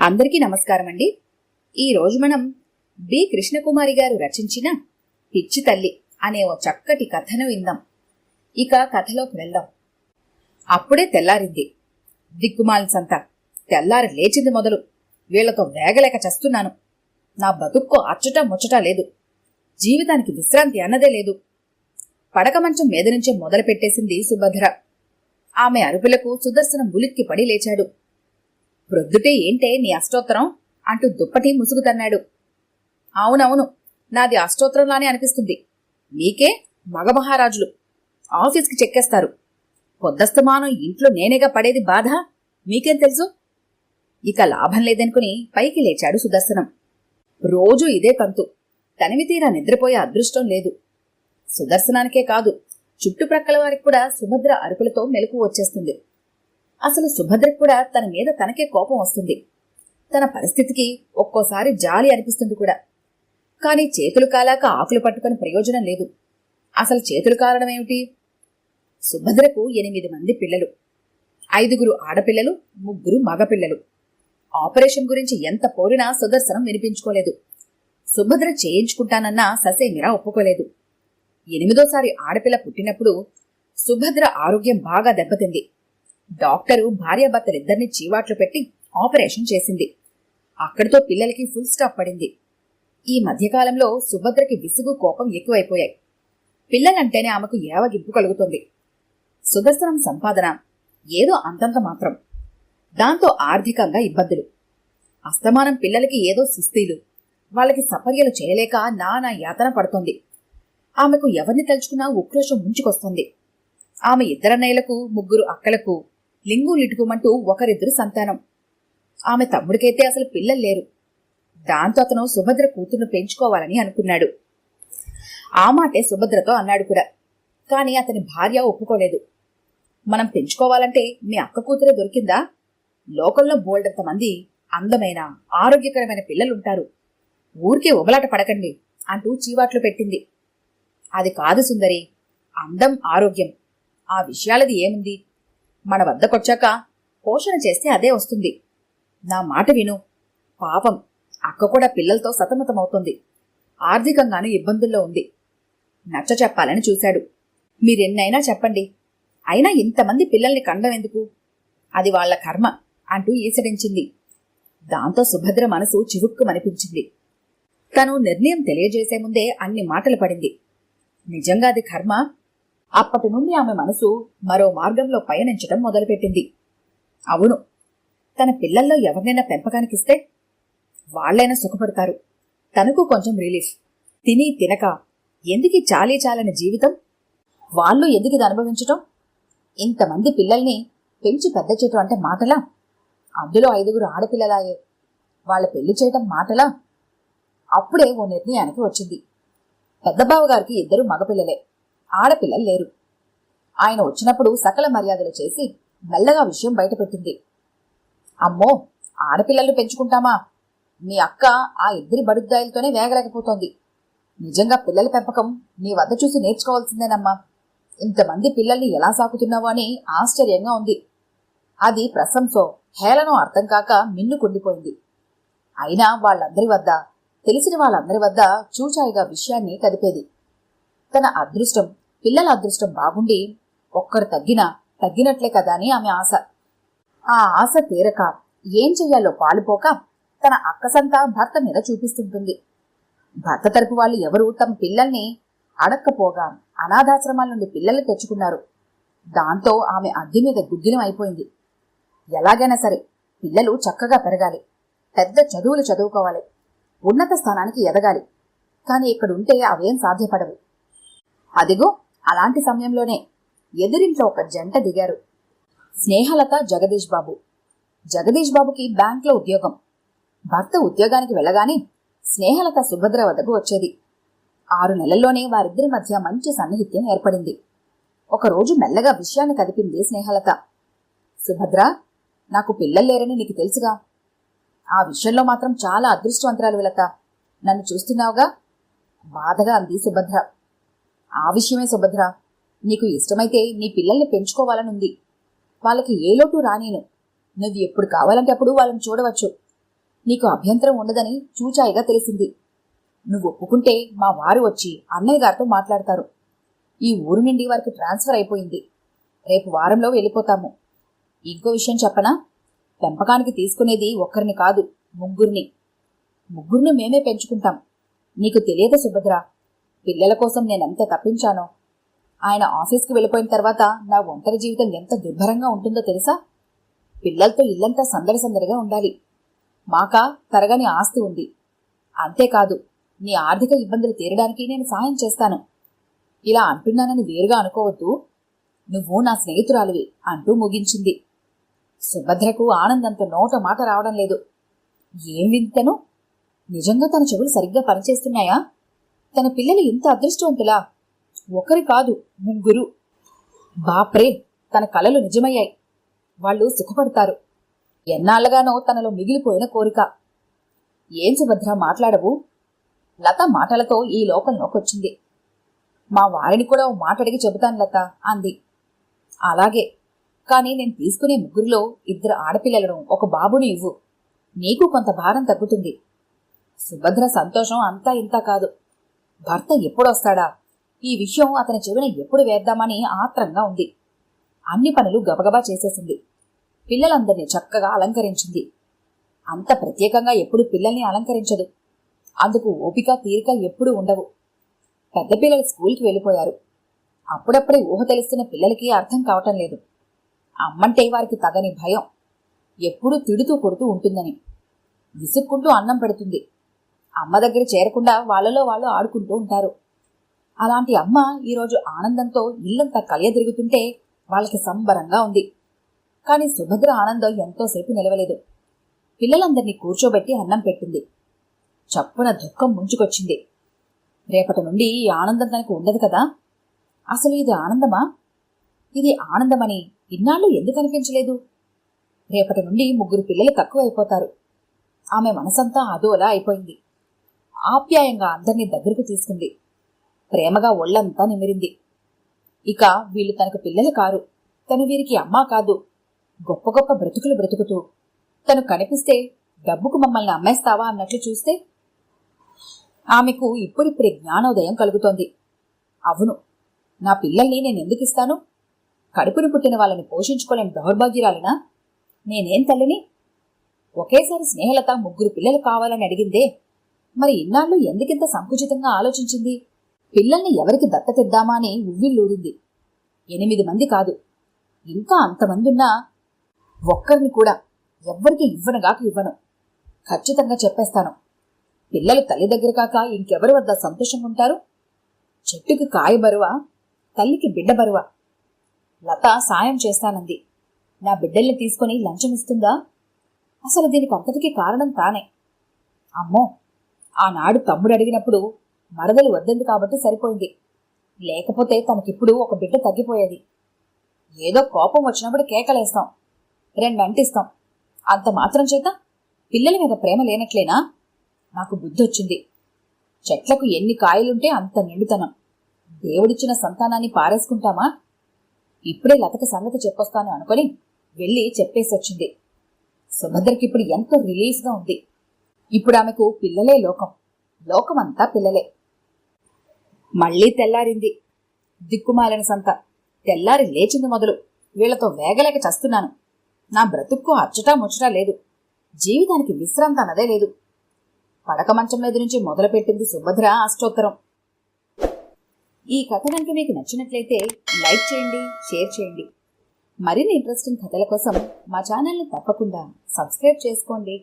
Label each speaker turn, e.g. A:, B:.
A: అందరికీ నమస్కారం అండి. ఈరోజు మనం బి కృష్ణకుమారి గారు రచించిన పిచ్చి తల్లి అనే ఓ చక్కటి కథను విందాం. ఇక కథలోకి వెళ్దాం. అప్పుడే తెల్లారింది. దిక్కుమాలిన సంత. తెల్లారి లేచింది మొదలు. వీళ్లతో వేగలేక చస్తున్నాను. నా బతుక్కో అచ్చట ముచ్చట లేదు. జీవితానికి విశ్రాంతి అన్నదే లేదు. పడక మంచం మీద నుంచే మొదలు పెట్టేసింది సుభద్ర. ఆమె అరుపులకు సుదర్శనం ఉలిక్కి పడి లేచాడు. ప్రొద్దుటే ఏంటే నీ అష్టోత్తరం అంటూ దుప్పటి ముసుగుతన్నాడు. అవునవును, నాది అష్టోత్తరంలానే అనిపిస్తుంది. మీకే మగమహారాజులు ఆఫీస్కి చెక్కేస్తారు. పొద్దస్తమానం ఇంట్లో నేనేగా పడేది బాధ, మీకేం తెలుసు? ఇక లాభం లేదనుకుని పైకి లేచాడు సుదర్శనం. రోజూ ఇదే తంతు. తనివి తీరా నిద్రపోయే అదృష్టం లేదు. సుదర్శనానికే కాదు, చుట్టుప్రక్కల వారికి కూడా సుభద్ర అరుపులతో మెలకు వచ్చేస్తుంది. అసలు సుభద్రకు కూడా తన మీద తనకే కోపం వస్తుంది. తన పరిస్థితికి ఒక్కోసారి జాలి అనిపిస్తుంది కూడా. కాని చేతులు కాలాక ఆకులు పట్టుకుని ప్రయోజనం లేదు. అసలు చేతులు కాలడమేమిటి? సుభద్రకు 8 మంది పిల్లలు. 5 ఆడపిల్లలు, 3 మగపిల్లలు. ఆపరేషన్ గురించి ఎంత పోరినా సుదర్శనం వినిపించుకోలేదు. సుభద్ర చేయించుకుంటానన్నా ససేమిరా ఒప్పుకోలేదు. 8వ ఆడపిల్ల పుట్టినప్పుడు సుభద్ర ఆరోగ్యం బాగా దెబ్బతింది. డాక్టరు భార్యాభర్తలిద్దరినీ చీవాట్లు పెట్టి ఆపరేషన్ చేసింది. అక్కడితో పిల్లలకి ఫుల్ స్టాప్ పడింది. ఈ మధ్యకాలంలో సుభద్రకి విసుగు, కోపం ఎక్కువైపోయాయి. పిల్లలంటేనే ఆమెకు ఏవగింపు కలుగుతుంది. సుదర్శనం సంపాదన ఏదో అంతంత మాత్రం. దాంతో ఆర్థికంగా ఇబ్బందులు. అస్తమానం పిల్లలకి ఏదో సుస్తీలు. వాళ్ళకి సపర్యలు చేయలేక నానా యాతన పడుతోంది. ఆమెకు ఎవరిని తలుచుకున్నా ఉక్రోషం ముంచుకొస్తుంది. ఆమె 2 అన్నయ్యలకు, 3 అక్కలకు లింగు లిటుకుమంటూ 1-2 సంతానం. ఆమె తమ్ముడికైతే అసలు పిల్లలు లేరు. దాంతో అతను సుభద్ర కూతురును పెంచుకోవాలని అనుకున్నాడు. ఆ మాటే సుభద్రతో అన్నాడు కూడా. కాని అతని భార్య ఒప్పుకోలేదు. మనం పెంచుకోవాలంటే మీ అక్క కూతురే దొరికిందా? లోకంలో బోల్డంత మంది అందమైన, ఆరోగ్యకరమైన పిల్లలుంటారు. ఊరికే ఉబలాట పడకండి అంటూ చీవాట్లు పెట్టింది. అది కాదు సుందరి, అందం, ఆరోగ్యం ఆ విషయాలది ఏముంది? మన వద్దకొచ్చాక పోషణ చేస్తే అదే వస్తుంది. నా మాట విను. పాపం అక్క కూడా పిల్లలతో సతమతమవుతోంది. ఆర్థికంగానూ ఇబ్బందుల్లో ఉంది. నచ్చ చెప్పాలని చూశాడు. మీరెన్నైనా చెప్పండి, అయినా ఇంతమంది పిల్లల్ని కండం ఎందుకు? అది వాళ్ల కర్మ అంటూ ఈసడించింది. దాంతో సుభద్ర మనసు చివుక్కుమనిపించింది. తను నిర్ణయం తెలియజేసే ముందే అన్ని మాటలు పడింది. నిజంగా అది కర్మ? అప్పటి నుండి ఆమె మనసు మరో మార్గంలో పయనించటం మొదలుపెట్టింది. అవును, తన పిల్లల్లో ఎవరినైనా పెంపకానికిస్తే వాళ్లైనా సుఖపడతారు. తనకు కొంచెం రిలీఫ్. తిని తినక ఎందుకీ చాలీ చాలని జీవితం? వాళ్ళు ఎందుకిది అనుభవించటం? ఇంతమంది పిల్లల్ని పెంచి పెద్ద చేయటం అంటే మాటలా? అందులో 5 ఆడపిల్లలాయే. వాళ్ళ పెళ్లి చేయటం మాటలా? అప్పుడే ఓ నిర్ణయానికి వచ్చింది. పెద్దబావగారికి 2 మగపిల్లలే, ఆడపిల్లలు లేరు. ఆయన వచ్చినప్పుడు సకల మర్యాదలు చేసి మెల్లగా విషయం బయటపెట్టింది. అమ్మో, ఆడపిల్లలు పెంచుకుంటామా? మీ అక్క ఆ 2 బడుద్దాయిలతోనే వేగలేకపోతోంది. నిజంగా పిల్లల పెంపకం నీ వద్ద చూసి నేర్చుకోవాల్సిందేనమ్మా. ఇంతమంది పిల్లల్ని ఎలా సాకుతున్నావో అని ఆశ్చర్యంగా ఉంది. అది ప్రశంసో హేళనో అర్థం కాక మిన్నుకుండిపోయింది. అయినా వాళ్ళందరి వద్ద, తెలిసిన వాళ్ళందరి వద్ద చూచాయిగా విషయాన్ని కదిపేది. తన అదృష్టం, పిల్లల అదృష్టం బాగుండి ఒక్కరు తగ్గినట్లే కదా అని ఆమె ఆశ. ఆ ఆశ తీరక ఏం చెయ్యాలో పాలుపోక తన అక్కసంతా భర్త మీద చూపిస్తుంటుంది. భర్త తరపు వాళ్ళు ఎవరూ తమ పిల్లల్ని అడక్కపోగా అనాథాశ్రమాల నుండి పిల్లలు తెచ్చుకున్నారు. దాంతో ఆమె అద్దె మీద గుగ్గిలం అయిపోయింది. ఎలాగైనా సరే పిల్లలు చక్కగా పెరగాలి, పెద్ద చదువులు చదువుకోవాలి, ఉన్నత స్థానానికి ఎదగాలి. కాని ఇక్కడుంటే అవేం సాధ్యపడవు. అదిగో అలాంటి సమయంలోనే ఎదురింట్లో ఒక జంట దిగారు. స్నేహలత, జగదీష్ బాబు. జగదీష్ బాబుకి బ్యాంక్లో ఉద్యోగం. భర్త ఉద్యోగానికి వెళ్ళగానే స్నేహలత సుభద్ర వద్దకు వచ్చేది. 6 నెలల్లోనే వారిద్దరి మధ్య మంచి సన్నిహిత్యం ఏర్పడింది. ఒకరోజు మెల్లగా విషయాన్ని కదిపింది స్నేహలత. సుభద్ర, నాకు పిల్లలు లేరని నీకు తెలుసుగా. ఆ విషయంలో మాత్రం చాలా అదృష్టవంతురాలు లత. నన్ను చూస్తున్నావుగా? బాధగా అంది సుభద్ర. ఆ విషయమే సుభద్ర, నీకు ఇష్టమైతే నీ పిల్లల్ని పెంచుకోవాలనుంది. వాళ్ళకి ఏ లోటు రానేను. నువ్వు ఎప్పుడు కావాలంటే అప్పుడు వాళ్ళని చూడవచ్చు. నీకు అభ్యంతరం ఉండదని చూచాయిగా తెలిసింది. నువ్వు ఒప్పుకుంటే మా వారు వచ్చి అన్నయ్య గారితో మాట్లాడతారు. ఈ ఊరు నుండి వారికి ట్రాన్స్ఫర్ అయిపోయింది. రేపు వారంలో వెళ్ళిపోతాము. ఇంకో విషయం చెప్పనా? పెంపకానికి తీసుకునేది ఒక్కరిని కాదు, ముగ్గురిని మేమే పెంచుకుంటాం. నీకు తెలియదు సుభద్ర, పిల్లల కోసం నేనెంత తప్పించానో. ఆయన ఆఫీస్కి వెళ్ళిపోయిన తర్వాత నా ఒంటరి జీవితం ఎంత దుర్భరంగా ఉంటుందో తెలుసా? పిల్లలతో ఇల్లంతా సందడి సందడిగా ఉండాలి. మాకా తరగని ఆస్తి ఉంది. అంతేకాదు, నీ ఆర్థిక ఇబ్బందులు తీరడానికి నేను సాయం చేస్తాను. ఇలా అంటున్నానని వేరుగా అనుకోవద్దు. నువ్వు నా స్నేహితురాలివి అంటూ ముగించింది. సుభద్రకు ఆనందంతో నోట మాట రావడం లేదు. ఏం వింతను? నిజంగా తన చెవులు సరిగ్గా పనిచేస్తున్నాయా? తన పిల్లలు ఇంత అదృష్టవంతులా? ఒకరి కాదు, ముగ్గురు. బాప్రే, తన కలలు నిజమయ్యాయి. వాళ్ళు సుఖపడతారు. ఎన్నాళ్లగానో తనలో మిగిలిపోయిన కోరిక. ఏం సుభద్ర మాట్లాడవు? లత మాటలతో ఈ లోకంలోకొచ్చింది. మా వారిని కూడా ఓ మాట అడిగి చెబుతాను లత అంది. అలాగే, కానీ నేను తీసుకునే ముగ్గురిలో 2 ఆడపిల్లలను, ఒక బాబుని ఇవ్వు. నీకు కొంత భారం తగ్గుతుంది. సుభద్ర సంతోషం అంతా ఇంతా కాదు. భర్త ఎప్పుడొస్తాడా, ఈ విషయం అతని చెవిన ఎప్పుడు వేద్దామని ఆత్రంగా ఉంది. అన్ని పనులు గబగబా చేసేసింది. పిల్లలందరినీ చక్కగా అలంకరించింది. అంత ప్రత్యేకంగా ఎప్పుడు పిల్లల్ని అలంకరించదు. అందుకు ఓపిక తీరిక ఎప్పుడూ ఉండవు. పెద్ద పిల్లలు స్కూల్కి వెళ్ళిపోయారు. అప్పుడప్పుడే ఊహ తెలుస్తున్న పిల్లలకి అర్థం కావటం లేదు. అమ్మంటే వారికి తగని భయం. ఎప్పుడూ తిడుతూ కొడుతూ ఉంటుందని. విసుక్కుంటూ అన్నం పెడుతుంది. అమ్మ దగ్గర చేరకుండా వాళ్ళలో వాళ్ళు ఆడుకుంటూ ఉంటారు. అలాంటి అమ్మ ఈరోజు ఆనందంతో ఇల్లంతా కలియదిరుగుతుంటే వాళ్ళకి సంబరంగా ఉంది. కాని సుభద్ర ఆనందం ఎంతోసేపు నిలవలేదు. పిల్లలందరినీ కూర్చోబెట్టి అన్నం పెట్టింది. చప్పున దుఃఖం ముంచుకొచ్చింది. రేపటి నుండి ఈ ఆనందం తనకు ఉండదు కదా. అసలు ఇది ఆనందమా? ఇది ఆనందమని ఇన్నాళ్ళు ఎందుకు అనిపించలేదు? రేపటి నుండి 3 పిల్లలు తక్కువైపోతారు. ఆమె మనసంతా అదోలా అయిపోయింది. ఆప్యాయంగా అందరినీ దగ్గరకు తీసుకుంది. ప్రేమగా ఒళ్లంతా నిమిరింది. ఇక వీళ్ళు తనకు పిల్లలు కారు, తను వీరికి అమ్మా కాదు. గొప్ప గొప్ప బ్రతుకులు బ్రతుకుతూ తను కనిపిస్తే డబ్బుకు మమ్మల్ని అమ్మేస్తావా అన్నట్లు చూస్తే ఆమెకు ఇప్పుడిప్పుడే జ్ఞానోదయం కలుగుతోంది. అవును, నా పిల్లల్ని నేనెందుకిస్తాను? కడుపుని పుట్టిన వాళ్ళని పోషించుకోలేని దౌర్భాగ్యురాలినా? నేనేం తల్లిని? ఒకేసారి స్నేహలత 3 పిల్లలు కావాలని అడిగిందే. మరి ఇన్నాళ్ళు ఎందుకింత సంకుచితంగా ఆలోచించింది? పిల్లల్ని ఎవరికి దత్తతిద్దామా అని ఉవ్విళ్ళూరింది. 8 మంది కాదు, ఇంకా అంతమందున్నా ఒక్కరిని కూడా ఎవ్వరికి ఇవ్వనుగాక ఇవ్వను. ఖచ్చితంగా చెప్పేస్తాను. పిల్లలు తల్లి దగ్గర కాక ఇంకెవరి వద్ద సంతోషంగా ఉంటారు? చెట్టుకి కాయ బరువా, తల్లికి బిడ్డ బరువా? లత సాయం చేస్తానంది. నా బిడ్డల్ని తీసుకుని లంచమిస్తుందా? అసలు దీనికి అంతటికీ కారణం తానే. అమ్మో, ఆనాడు తమ్ముడు అడిగినప్పుడు మరదలు వద్దంది కాబట్టి సరిపోయింది. లేకపోతే తనకిప్పుడు ఒక బిడ్డ తగ్గిపోయేది. ఏదో కోపం వచ్చినప్పుడు కేకలేస్తాం, 2 అంటిస్తాం. అంత మాత్రం చేత పిల్లల మీద ప్రేమ లేనట్లేనా? నాకు బుద్ధొచ్చింది. చెట్లకు ఎన్ని కాయలుంటే అంత నిండుతనం. దేవుడిచ్చిన సంతానాన్ని పారేసుకుంటామా? ఇప్పుడే లతకి సంగతి చెప్పొస్తాను అనుకుని వెళ్ళి చెప్పేసొచ్చింది. సుభద్రకిప్పుడు ఎంతో రిలీఫ్గా ఉంది. ఇప్పుడు ఆమెకు పిల్లలే లోకం, లోకమంతా పిల్లలే. మళ్లీ తెల్లారింది. దిక్కుమాలిన సంత. తెల్లారి లేచింది మొదలు. వీళ్లతో వేగలేక చస్తున్నాను. నా బ్రతుక్కు అచ్చటా ముచ్చటా లేదు. జీవితానికి విశ్రాంతి అన్నదే లేదు. పడక మంచం మీద నుంచి మొదలుపెట్టింది సుభద్ర అష్టోత్తరం. ఈ కథ కనుక మీకు నచ్చినట్లయితే లైక్ చేయండి, షేర్ చేయండి. మరిన్ని ఇంట్రెస్టింగ్ కథల కోసం మా ఛానల్ని తప్పకుండా సబ్స్క్రైబ్ చేసుకోండి.